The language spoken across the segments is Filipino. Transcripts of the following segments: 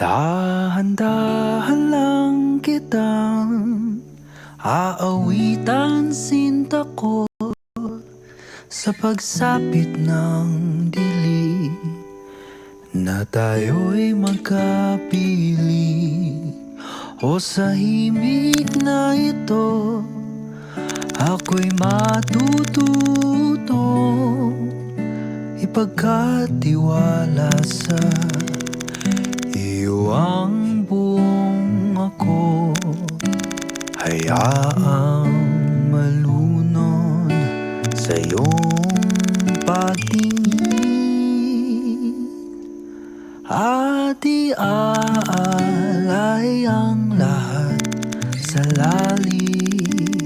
Dahan-dahan lang kitang aawitan, sinta ko, sa pagsapit ng dilim na tayo'y magkapiling. O sa himig na ito, ako'y matututong ipagkatiwala sa iyo ang buong ako. Hayaang malunod sa iyong pagtingin at iaalay ang lahat sa lalim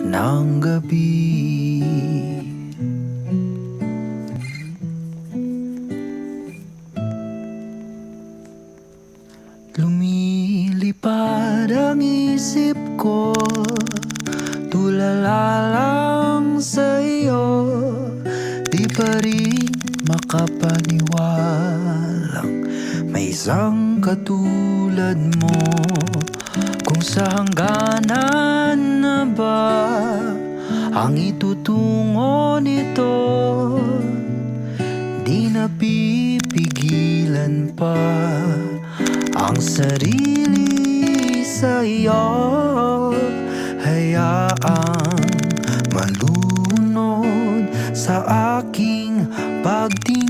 ng gabi. Lumilipad ang isip ko, tulala lang sa iyo. Di pa rin makapaniwalang may isang katulad mo. Kung sa hangganan na ba ang itutungo nito, di napipigilan pa ang sarili sa iyo. Hayaang malunod sa aking pagtingin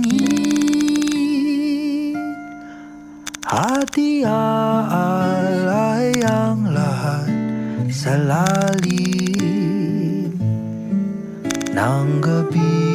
at iaalay ang lahat sa lalim ng gabi.